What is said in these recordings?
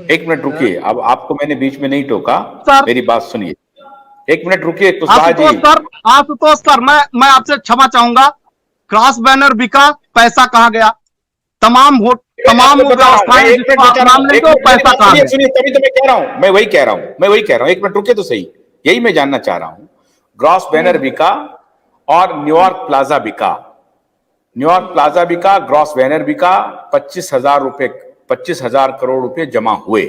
एक मिनट रुकिए, अब आपको मैंने बीच में नहीं टोका, सर मेरी बात सुनिए। एक मिनट रुकिए कुशवाहा जी। आशुतोष सर, मैं आपसे क्षमा चाहूंगा। क्रॉस बैनर बिका, पैसा कहाँ गया? तमाम मैं बता रहा हूं, मैं व्यवस्थाएं एक मिनट जिसको आप बता रहा नाम हूं, एक लेंगे वो मिनट मेरी पैसा बात कहाँ सुनिए, गया? सुनिए, तभी तो मैं कह रहा हूं, मैं वही कह रहा हूं, एक मिनट रुकिए तो सही। यही मैं जानना चाह रहा हूं। ग्रॉस बैनर बिका और न्यूयॉर्क प्लाजा बिका, न्यूयॉर्क प्लाजा बिका, ग्रॉस बैनर बिका, 25,000 रुपए, 25,000 करोड़ रुपए जमा हुए,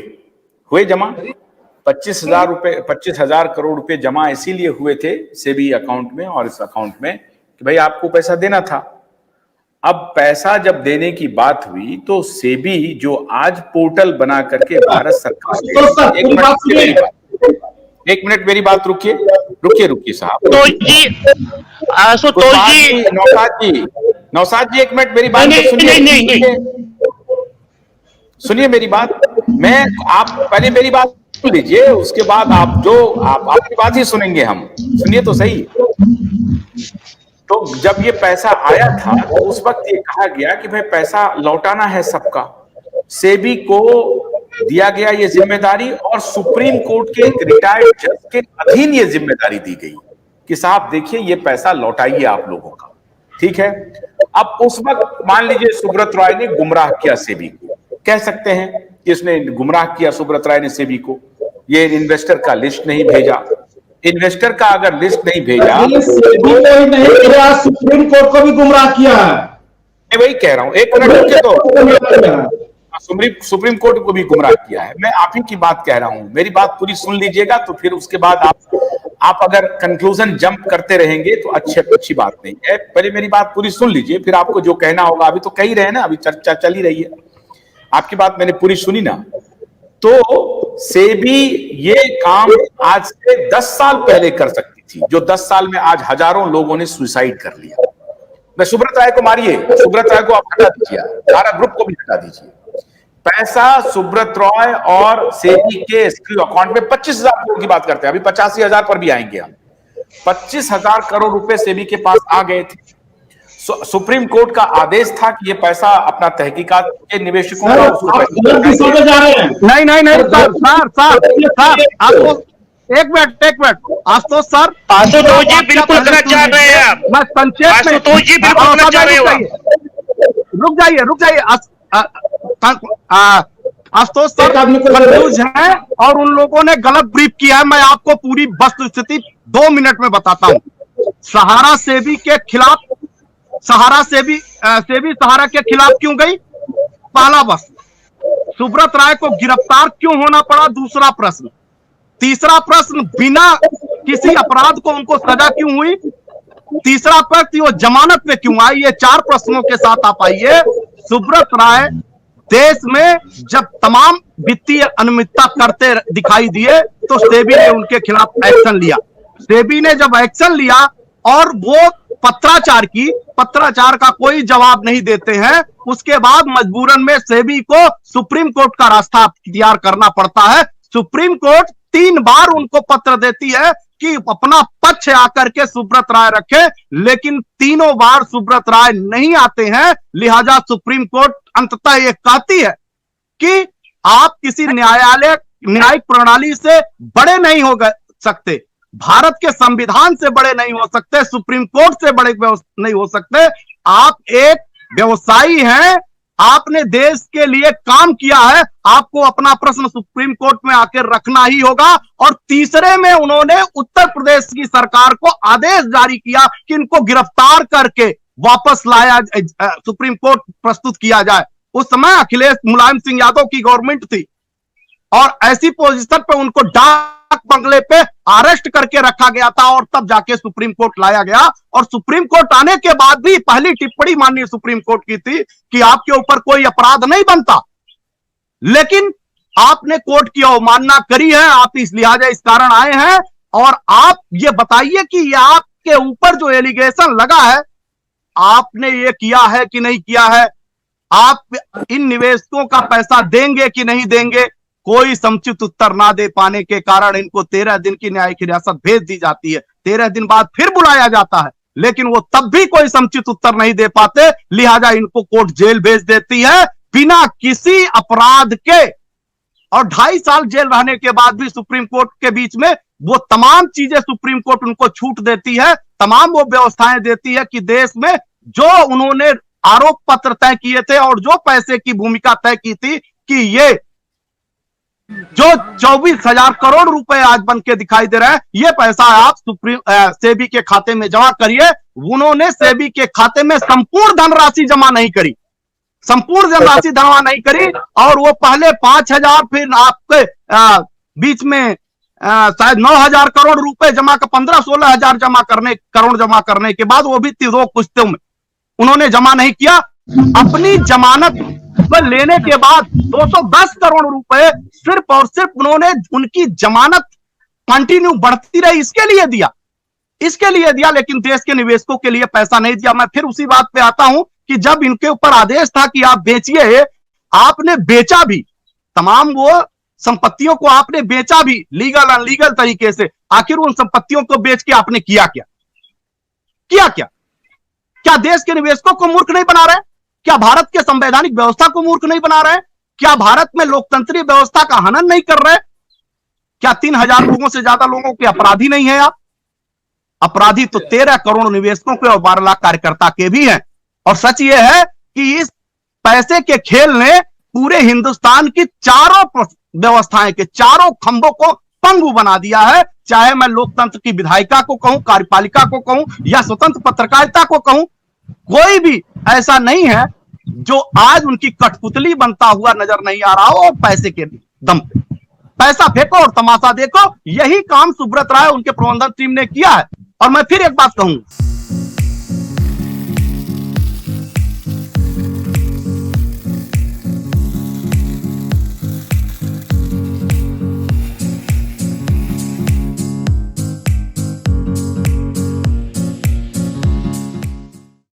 जमा 25,000 रुपए, 25,000 करोड़ रुपए जमा इसीलिए हुए थे सेबी अकाउंट में और इस अकाउंट में कि भाई आपको पैसा देना था। अब पैसा जब देने की बात हुई तो सेबी जो आज पोर्टल बना करके भारत सरकार ने, एक मिनट मेरी बात रुकिए, रुकिए साहब। नौसाद जी एक मिनट मेरी बात तो सुनिए, सुनिए मेरी बात। आप पहले मेरी बात सुन लीजिए, उसके बाद आपकी बात ही सुनेंगे हम। सुनिए तो सही। तो जब ये पैसा आया था तो उस वक्त ये कहा गया कि भाई पैसा लौटाना है सबका, सेबी को दिया गया ये जिम्मेदारी और सुप्रीम कोर्ट के एक रिटायर्ड जज के अधीन ये जिम्मेदारी दी गई कि साहब देखिए ये पैसा लौटाइए आप लोगों का, ठीक है। अब उस वक्त मान लीजिए सुब्रत रॉय ने गुमराह किया सेबी को, कह सकते हैं कि इसने गुमराह किया सुब्रत रॉय ने सेबी को, ये इन्वेस्टर का लिस्ट नहीं भेजा, इन्वेस्टर का अगर लिस्ट नहीं भेजा तो सुप्रीम कोर्ट को भी गुमराह किया है। मैं वही कह रहा हूं, एक मिनट रुकिए तो, सुप्रीम कोर्ट को भी गुमराह किया है। मैं आप ही की बात कह रहा हूं, मेरी बात पूरी सुन लीजिएगा तो फिर उसके बाद आप अगर कंक्लूजन जंप करते रहेंगे तो अच्छी बात नहीं है। पहले मेरी बात पूरी सुन लीजिए, फिर आपको जो कहना होगा, अभी तो कह ही रहे ना, अभी चर्चा चल ही रही है, आपकी बात मैंने पूरी सुनी ना। तो सेबी ये काम आज से 10 साल पहले कर सकती थी, जो 10 साल में आज हजारों लोगों ने सुसाइड कर लिया। मैं सुब्रत राय को मारिए, सुब्रत राय को आप हटा दीजिए, सारा ग्रुप को भी हटा दीजिए। पैसा सुब्रत रॉय और सेबी के एसक्यू अकाउंट में 25,000 करोड़ की बात करते हैं, अभी 85,000 पर भी आएंगे हम। 25,000 करोड़ रुपए सेबी के पास आ गए थे। सुप्रीम कोर्ट का आदेश था कि ये पैसा अपना तहकीकात के निवेशकों का नहीं सर, आपको एक मिनट आशुतोष सर, आशुतोष जी बिल्कुल गलत जा रहे हैं आप। मैं संक्षेप में, आशुतोष जी बिल्कुल गलत जा रहे हो। रुक जाइए आशुतोष सर कंफ्यूज है और उन लोगों ने गलत ब्रीफ किया है। मैं आपको पूरी वस्तुस्थिति 2 मिनट में बताता हूं। सहारा सेबी के खिलाफ, सेबी सहारा के खिलाफ क्यों गई? पहला प्रश्न, सुब्रत राय को गिरफ्तार क्यों होना पड़ा? दूसरा प्रश्न, तीसरा प्रश्न, बिना किसी अपराध को उनको सजा क्यों हुई? तीसरा प्रश्न, वो जमानत पे क्यों आई? ये 4 प्रश्नों के साथ आप आइए। सुब्रत राय देश में जब तमाम वित्तीय अनियमितता करते दिखाई दिए तो सेबी ने उनके खिलाफ एक्शन लिया। सेबी ने जब एक्शन लिया और वो पत्राचार का कोई जवाब नहीं देते हैं, उसके बाद मजबूरन में सेबी को सुप्रीम कोर्ट का रास्ता इख्तियार करना पड़ता है। सुप्रीम कोर्ट 3 बार उनको पत्र देती है कि अपना पक्ष आकर के सुब्रत राय रखे, लेकिन तीनों बार सुब्रत राय नहीं आते हैं। लिहाजा सुप्रीम कोर्ट अंततः ये कहती है कि आप किसी न्यायिक प्रणाली से बड़े नहीं हो सकते, भारत के संविधान से बड़े नहीं हो सकते, सुप्रीम कोर्ट से बड़े नहीं हो सकते। आप एक व्यवसायी हैं, आपने देश के लिए काम किया है, आपको अपना प्रश्न सुप्रीम कोर्ट में आकर रखना ही होगा। और तीसरे में उन्होंने उत्तर प्रदेश की सरकार को आदेश जारी किया कि इनको गिरफ्तार करके वापस लाया, सुप्रीम कोर्ट प्रस्तुत किया जाए। उस समय अखिलेश मुलायम सिंह यादव की गवर्नमेंट थी और ऐसी पोजीशन पे उनको डाक बंगले पे अरेस्ट करके रखा गया था और तब जाके सुप्रीम कोर्ट लाया गया। और सुप्रीम कोर्ट आने के बाद भी पहली टिप्पणी माननीय सुप्रीम कोर्ट की थी कि आपके ऊपर कोई अपराध नहीं बनता, लेकिन आपने कोर्ट की अवमानना करी है, आप इस लिहाजा इस कारण आए हैं। और आप ये बताइए कि ये आपके ऊपर जो एलिगेशन लगा है, आपने ये किया है कि नहीं किया है? आप इन निवेशकों का पैसा देंगे कि नहीं देंगे? कोई समुचित उत्तर ना दे पाने के कारण इनको 13 दिन की न्यायिक हिरासत भेज दी जाती है। 13 दिन बाद फिर बुलाया जाता है, लेकिन वो तब भी कोई समुचित उत्तर नहीं दे पाते। लिहाजा इनको कोर्ट जेल भेज देती है बिना किसी अपराध के। और 2.5 साल जेल रहने के बाद भी सुप्रीम कोर्ट के बीच में वो तमाम चीजें सुप्रीम कोर्ट उनको छूट देती है, तमाम वो व्यवस्थाएं देती है कि देश में जो उन्होंने आरोप पत्र तय किए थे और जो पैसे की भूमिका तय की थी कि ये जो 24,000 करोड़ रुपए आज बन के दिखाई दे रहा है, ये पैसा आप सेबी के खाते में जमा करिए। उन्होंने सेबी के खाते में संपूर्ण धनराशि जमा नहीं करी, संपूर्ण धनराशि जमा नहीं करी, और वो पहले 5,000 फिर आपके बीच में शायद 9,000 करोड़ रुपए जमा कर 15-16 हजार करोड़ जमा करने के बाद वो भी 2 किस्तों में उन्होंने जमा नहीं किया। अपनी जमानत पर लेने के बाद 210 करोड़ रुपए सिर्फ और सिर्फ उन्होंने उनकी जमानत कंटिन्यू बढ़ती रही इसके लिए दिया, लेकिन देश के निवेशकों के लिए पैसा नहीं दिया। मैं फिर उसी बात पे आता हूं कि जब इनके ऊपर आदेश था कि आप बेचिए, आपने बेचा भी, तमाम वो संपत्तियों को आपने बेचा भी लीगल अनलीगल तरीके से। आखिर उन संपत्तियों को बेच के आपने किया क्या? क्या देश के निवेशकों को मूर्ख नहीं बना रहे? क्या भारत के संवैधानिक व्यवस्था को मूर्ख नहीं बना रहे? क्या भारत में लोकतंत्रीय व्यवस्था का हनन नहीं कर रहे? क्या 3,000 लोगों से ज्यादा लोगों के अपराधी नहीं है आप? अपराधी तो 13 करोड़ निवेशकों के और 12 लाख कार्यकर्ता के भी हैं। और सच यह है कि इस पैसे के खेल ने पूरे हिंदुस्तान की चारों व्यवस्थाएं के चारों खंभों को पंगु बना दिया है। चाहे मैं लोकतंत्र की विधायिका को कहूं, कार्यपालिका को कहूं या स्वतंत्र पत्रकारिता को कहूं, कोई भी ऐसा नहीं है जो आज उनकी कठपुतली बनता हुआ नजर नहीं आ रहा हो। और पैसे के दम पे पैसा फेंको और तमाशा देखो, यही काम सुब्रत राय उनके प्रबंधन टीम ने किया है। और मैं फिर एक बात कहूं,